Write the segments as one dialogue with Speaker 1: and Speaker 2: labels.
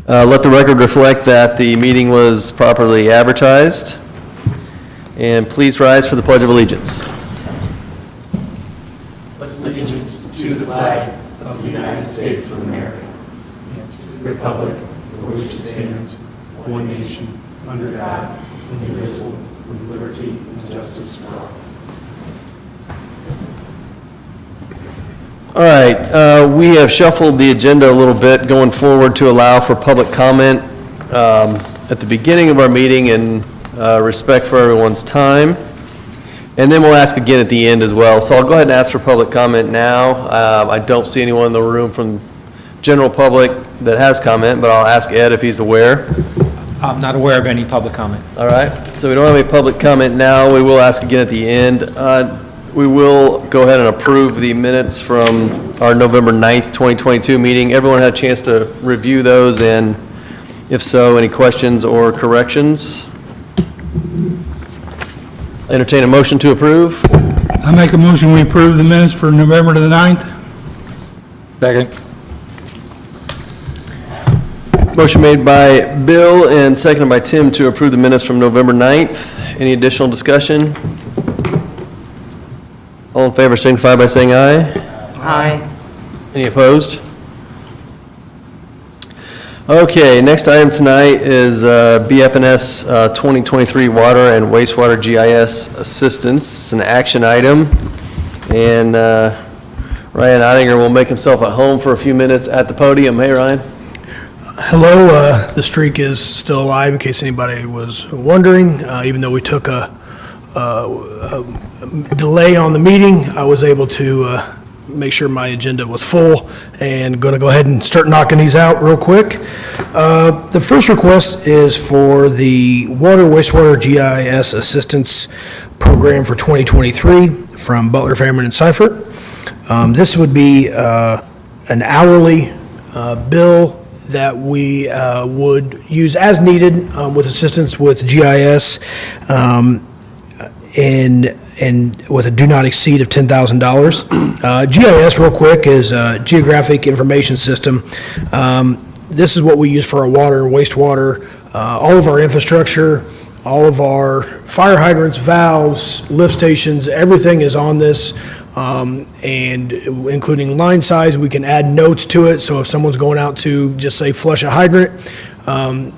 Speaker 1: Let the record reflect that the meeting was properly advertised. And please rise for the Pledge of Allegiance.
Speaker 2: Pledge allegiance to the flag of the United States of America and to the republic for which it stands, one nation, under God, indivisible, with liberty and justice for all.
Speaker 1: All right, we have shuffled the agenda a little bit going forward to allow for public comment at the beginning of our meeting in respect for everyone's time. And then we'll ask again at the end as well. So I'll go ahead and ask for public comment now. I don't see anyone in the room from general public that has comment, but I'll ask Ed if he's aware.
Speaker 3: I'm not aware of any public comment.
Speaker 1: All right, so we don't have any public comment now. We will ask again at the end. We will go ahead and approve the minutes from our November 9th, 2022 meeting. Everyone had a chance to review those, and if so, any questions or corrections? Entertain a motion to approve.
Speaker 4: I make a motion we approve the minutes for November the 9th.
Speaker 3: Second.
Speaker 1: Motion made by Bill and seconded by Tim to approve the minutes from November 9th. Any additional discussion? All in favor signify by saying aye.
Speaker 5: Aye.
Speaker 1: Any opposed? Okay, next item tonight is BFNS 2023 Water and Wastewater GIS Assistance. It's an action item, and Ryan Ottinger will make himself at home for a few minutes at the podium. Hey, Ryan.
Speaker 6: Hello, the streak is still alive in case anybody was wondering. Even though we took a delay on the meeting, I was able to make sure my agenda was full, and going to go ahead and start knocking these out real quick. The first request is for the Water Wastewater GIS Assistance Program for 2023 from Butler, Fairman, and Seifert. This would be an hourly bill that we would use as needed with assistance with GIS and with a do not exceed of $10,000. GIS, real quick, is a Geographic Information System. This is what we use for our water and wastewater, all of our infrastructure, all of our fire hydrants, valves, lift stations, everything is on this. And including line size, we can add notes to it. So if someone's going out to just say flush a hydrant,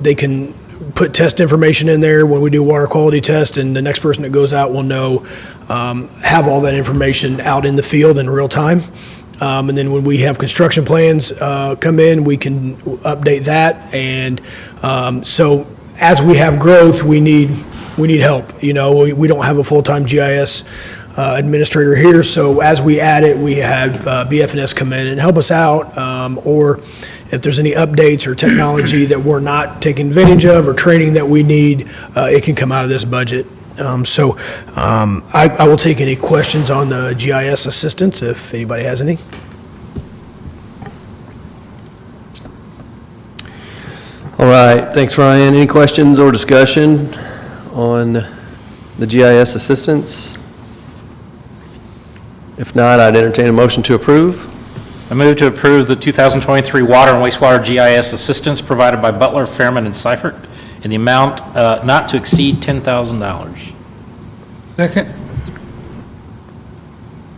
Speaker 6: they can put test information in there when we do water quality test, and the next person that goes out will know, have all that information out in the field in real time. And then when we have construction plans come in, we can update that. And so as we have growth, we need help. You know, we don't have a full-time GIS administrator here, so as we add it, we have BFNS come in and help us out, or if there's any updates or technology that we're not taking advantage of or training that we need, it can come out of this budget. I will take any questions on the GIS assistance if anybody has any.
Speaker 1: All right, thanks, Ryan. Any questions or discussion on the GIS assistance? If not, I'd entertain a motion to approve.
Speaker 3: I move to approve the 2023 Water and Wastewater GIS Assistance provided by Butler, Fairman, and Seifert in the amount not to exceed $10,000.
Speaker 4: Second.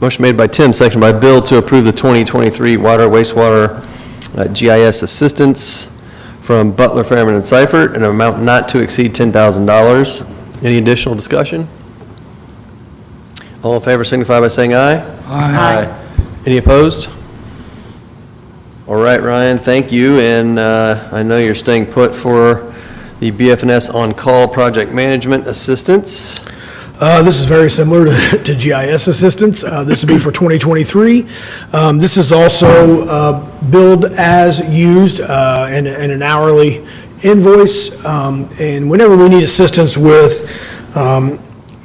Speaker 1: Motion made by Tim, seconded by Bill to approve the 2023 Water Wastewater GIS Assistance from Butler, Fairman, and Seifert in an amount not to exceed $10,000. Any additional discussion? All in favor signify by saying aye.
Speaker 4: Aye.
Speaker 1: Any opposed? All right, Ryan, thank you, and I know you're staying put for the BFNS On-Call Project Management Assistance.
Speaker 6: This is very similar to GIS assistance. This will be for 2023. This is also billed as used and an hourly invoice. And whenever we need assistance with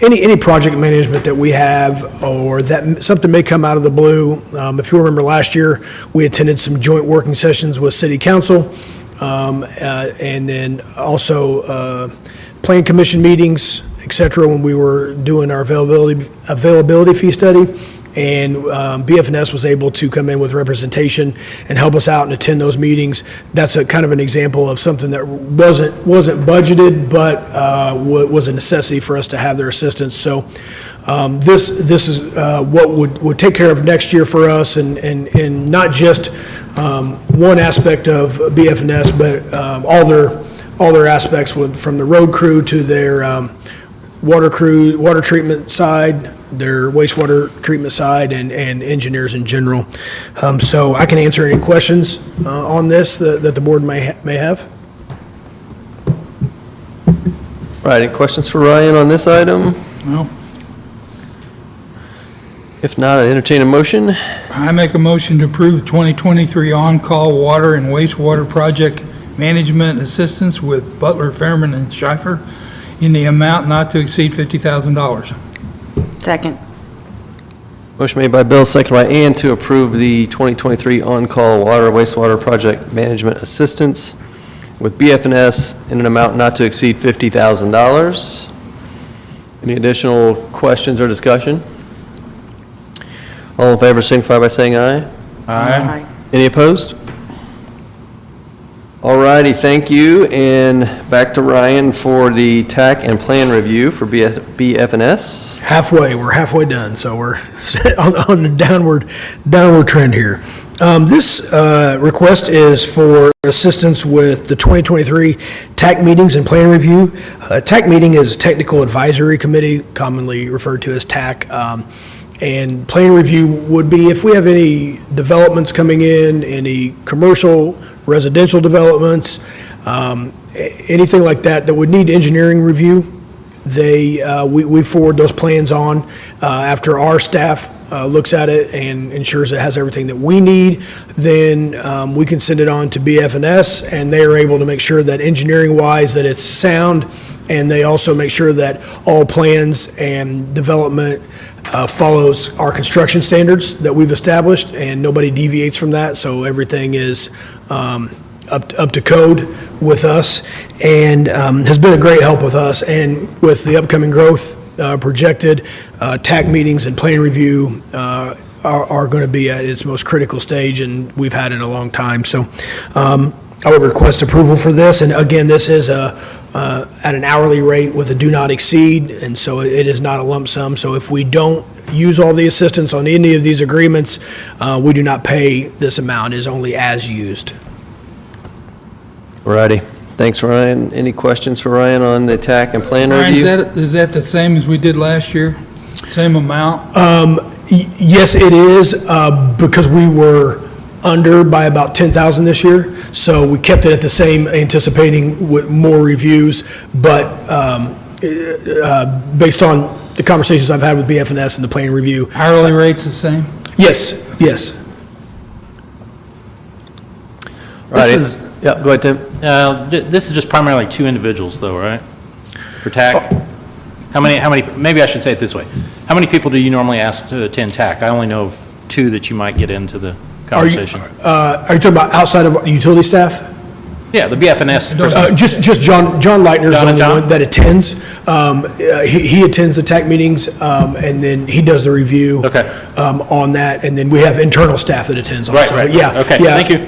Speaker 6: any project management that we have, or that something may come out of the blue. If you remember last year, we attended some joint working sessions with City Council, and then also Plan Commission meetings, et cetera, when we were doing our availability fee study. and BFNS was able to come in with representation and help us out and attend those meetings. That's a kind of an example of something that wasn't budgeted, but was a necessity for us to have their assistance. So this is what would take care of next year for us, and not just one aspect of BFNS, but all their aspects, from the road crew to their water treatment side, their wastewater treatment side, and engineers in general. So I can answer any questions on this that the board may have.
Speaker 1: Right, any questions for Ryan on this item?
Speaker 4: No.
Speaker 1: If not, I entertain a motion.
Speaker 4: I make a motion to approve 2023 on-call water and wastewater project management assistance with Butler, Fairman, and Schleifer in the amount not to exceed $50,000.
Speaker 5: Second.
Speaker 1: Motion made by Bill, seconded by Ann to approve the 2023 on-call water wastewater project management assistance with BFNS in an amount not to exceed $50,000. Any additional questions or discussion? All in favor signify by saying aye.
Speaker 5: Aye.
Speaker 1: Any opposed? All righty, thank you. And back to Ryan for the TAC and plan review for BFNS.
Speaker 6: We're halfway done, so we're on the downward trend here. This request is for assistance with the 2023 TAC meetings and plan review. TAC meeting is Technical Advisory Committee, commonly referred to as TAC. And plan review would be if we have any developments coming in, any commercial, residential developments, anything like that would need engineering review. We forward those plans on after our staff looks at it and ensures it has everything that we need. Then we can send it on to BFNS, and they are able to make sure that engineering-wise that it's sound, and they also make sure that all plans and development follows our construction standards that we've established, and nobody deviates from that, so everything is up to code with us, and has been a great help with us. And with the upcoming growth projected, TAC meetings and plan review are going to be at its most critical stage, and we've had it a long time. So I would request approval for this, and again, this is at an hourly rate with a do not exceed, and so it is not a lump sum. So if we don't use all the assistance on any of these agreements, we do not pay this amount. It is only as used.
Speaker 1: All righty, thanks, Ryan. Any questions for Ryan on the TAC and plan
Speaker 4: Ryan,
Speaker 1: review?
Speaker 4: is that the same as we did last year? Same amount?
Speaker 6: Yes, it is, because we were under by about 10,000 this year, so we kept it at the same, anticipating with more reviews, but based on the conversations I've had with BFNS and the plan review.
Speaker 4: Hourly rate's the same?
Speaker 6: Yes.
Speaker 1: All right,
Speaker 3: This is-
Speaker 1: yeah, go ahead, Tim.
Speaker 3: This is just primarily two individuals though, right? For TAC? How many, maybe I should say it this way. How many people do you normally ask to attend TAC? I only know of two that you might get into the conversation.
Speaker 6: Are you talking about outside of utility staff?
Speaker 3: Yeah, the BFNS person.
Speaker 6: Just John Leitner is the
Speaker 3: John and
Speaker 6: only
Speaker 3: John?
Speaker 6: one that attends. He attends the TAC meetings, and then he does the review
Speaker 3: Okay.
Speaker 6: on that, and then we have internal staff that attends also.
Speaker 3: Right.
Speaker 6: But yeah,
Speaker 3: Okay,
Speaker 6: yeah.
Speaker 3: thank you.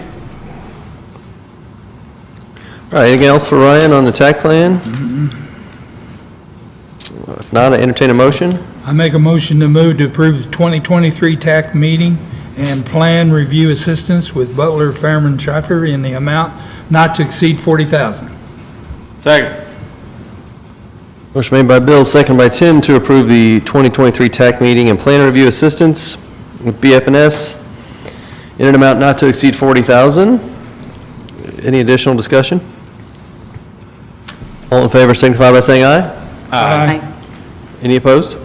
Speaker 1: All right, anything else for Ryan on the TAC plan? If not, I entertain a motion.
Speaker 4: I make a motion to move to approve the 2023 TAC meeting and plan review assistance with Butler, Fairman, Schleifer in the amount not to exceed $40,000.
Speaker 3: Second.
Speaker 1: Motion made by Bill, seconded by Tim to approve the 2023 TAC meeting and plan review assistance with BFNS in an amount not to exceed $40,000. Any additional discussion? All in favor signify by saying aye.
Speaker 5: Aye.
Speaker 1: Any opposed?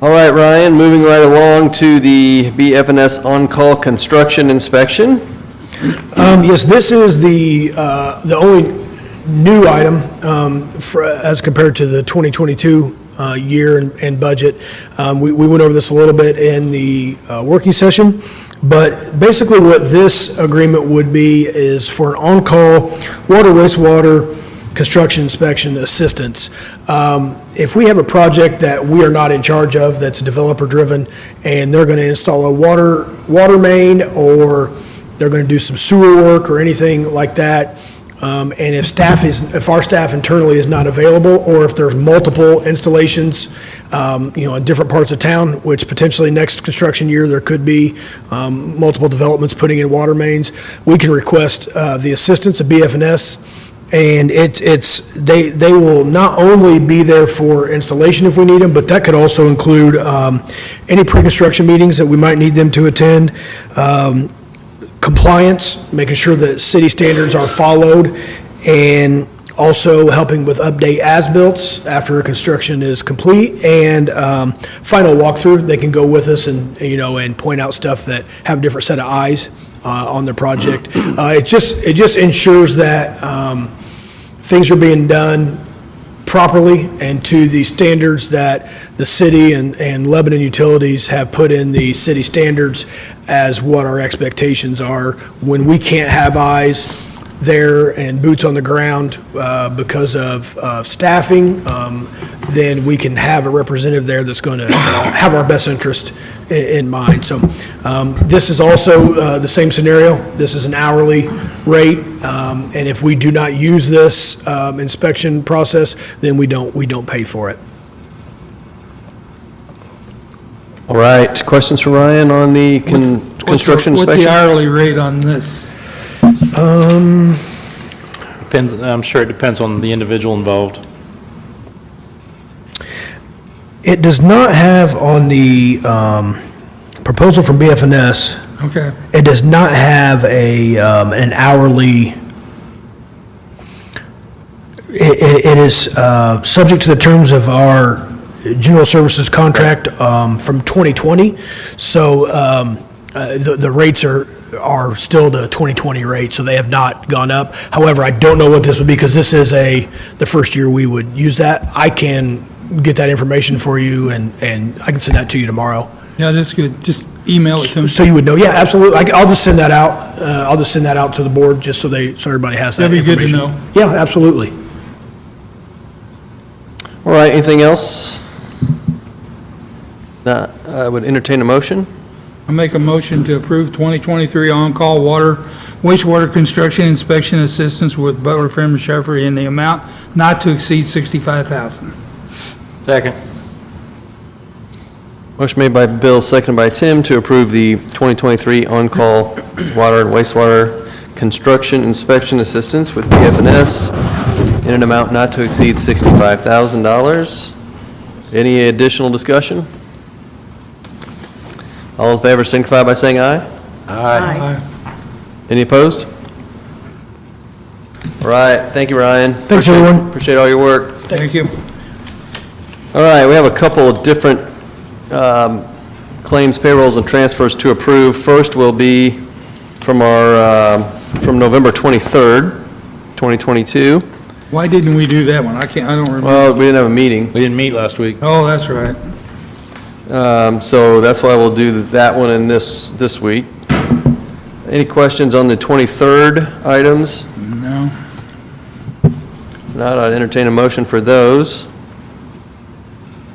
Speaker 1: All right, Ryan, moving right along to the BFNS on-call construction inspection.
Speaker 6: Yes, this is the only new item as compared to the 2022 year and budget. We went over this a little bit in the working session, but basically what this agreement would be is for an on-call water, wastewater construction inspection assistance. If we have a project that we are not in charge of, that's developer-driven, and they're going to install a water main, or they're going to do some sewer work or anything like that, and if our staff internally is not available, or if there's multiple installations, in different parts of town, which potentially next construction year, there could be multiple developments putting in water mains, we can request the assistance of BF&S, and they will not only be there for installation if we need them, but that could also include any pre-construction meetings that we might need them to attend, compliance, making sure that city standards are followed, and also helping with update as-built after construction is complete, and final walkthrough. They can go with us and point out stuff that have a different set of eyes on their project. It just ensures that things are being done properly and to the standards that the city and Lebanon Utilities have put in the city standards as what our expectations are. When we can't have eyes there and boots on the ground because of staffing, then we can have a representative there that's going to have our best interest in mind. So this is also the same scenario. This is an hourly rate, and if we do not use this inspection process, then we don't pay for it.
Speaker 1: All right, questions for Ryan on the construction
Speaker 4: What's the
Speaker 1: inspection?
Speaker 4: hourly rate on this?
Speaker 3: Depends, I'm sure it depends on the individual involved.
Speaker 6: It does not have on the proposal from BF&S,
Speaker 4: Okay,
Speaker 6: it does not have an hourly, it is subject to the terms of our general services contract from 2020, so the rates are still the 2020 rate, so they have not gone up. However, I don't know what this would be, because this is the first year we would use that. I can get that information for you, and I can send that to you tomorrow.
Speaker 4: yeah, that's good. Just email it to me.
Speaker 6: So you would know, yeah, absolutely. I'll just send that out. I'll just send that out to the board, just so everybody has that
Speaker 4: That'd be good to
Speaker 6: information.
Speaker 4: know.
Speaker 6: Yeah, absolutely.
Speaker 1: All right, anything else? Not, I would entertain a motion.
Speaker 4: I make a motion to approve 2023 on-call wastewater construction inspection assistance with Butler, Fairman, Sheffer in the amount not to exceed $65,000.
Speaker 3: Second.
Speaker 1: Motion made by Bill, seconded by Tim, to approve the 2023 on-call water and wastewater construction inspection assistance with BF&S in an amount not to exceed $65,000. Any additional discussion? All in favor signify by saying aye.
Speaker 5: Aye.
Speaker 1: Any opposed? All right, thank you, Ryan.
Speaker 6: Thanks, everyone.
Speaker 1: Appreciate all your work.
Speaker 4: Thank you.
Speaker 1: All right, we have a couple of different claims, payrolls, and transfers to approve. First will be from from November 23rd, 2022.
Speaker 4: Why didn't we do that one? I don't remember.
Speaker 1: Well, we didn't have a meeting,
Speaker 3: We didn't meet last week.
Speaker 4: Oh, that's right.
Speaker 1: so that's why we'll do that one in this week. Any questions on the 23rd items?
Speaker 4: No.
Speaker 1: If not, I'd entertain a motion for those.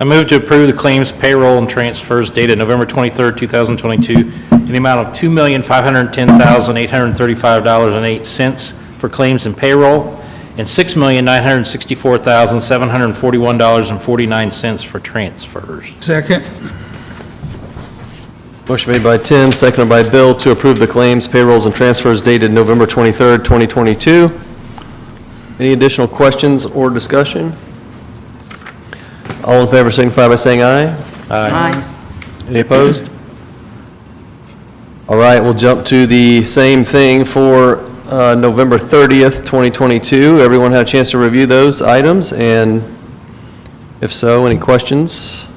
Speaker 3: I move to approve the claims, payroll, and transfers dated November 23rd, 2022, in the amount of $2,510,835.08 for claims and payroll, and $6,964,741.49 for transfers.
Speaker 4: Second?
Speaker 1: Motion made by Tim, seconded by Bill, to approve the claims, payrolls, and transfers dated November 23rd, 2022. Any additional questions or discussion? All in favor signify by saying aye.
Speaker 5: Aye.
Speaker 1: Any opposed? All right, we'll jump to the same thing for November 30th, 2022. Everyone had a chance to review those items, and if so, any questions?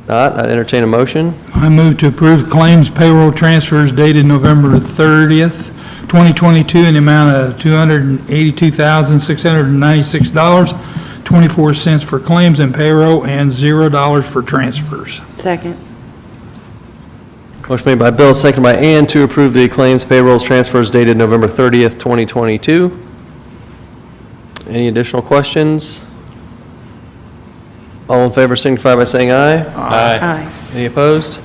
Speaker 1: Not, I'd entertain a motion.
Speaker 4: I move to approve claims payroll transfers dated November 30th, 2022 in the amount of $282,696.24 for claims and payroll and $0 for transfers.
Speaker 5: Second.
Speaker 1: Motion made by Bill, seconded by Ann, to approve the claims, payrolls, transfers dated November 30th, 2022. Any additional questions? All in favor signify by saying aye.
Speaker 5: Aye.
Speaker 1: Any opposed?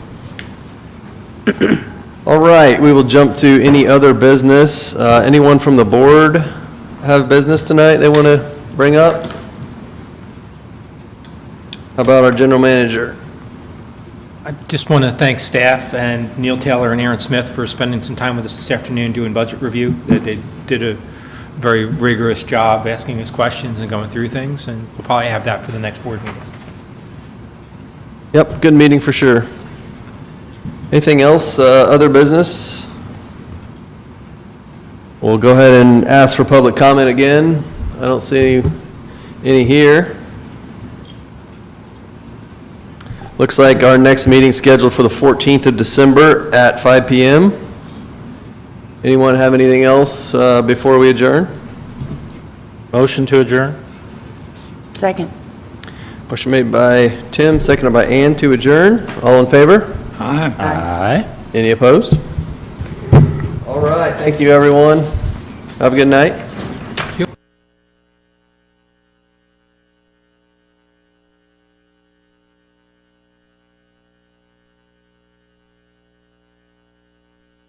Speaker 1: All right, we will jump to any other business. Anyone from the board have business tonight they want to bring up? How about our general manager?
Speaker 7: I just want to thank staff and Neil Taylor and Aaron Smith for spending some time with us this afternoon doing budget review. They did a very rigorous job asking us questions and going through things, and we'll probably have that for the next board meeting.
Speaker 1: Yep, good meeting for sure. Anything else, other business? We'll go ahead and ask for public comment again. I don't see any here. Looks like our next meeting scheduled for the 14th of December at 5 PM. Anyone have anything else before we adjourn?
Speaker 3: Motion to adjourn?
Speaker 5: Second.
Speaker 1: Motion made by Tim, seconded by Ann to adjourn. All in favor?
Speaker 4: Aye.
Speaker 3: Aye.
Speaker 1: Any opposed? All right, thank you, everyone. Have a good night.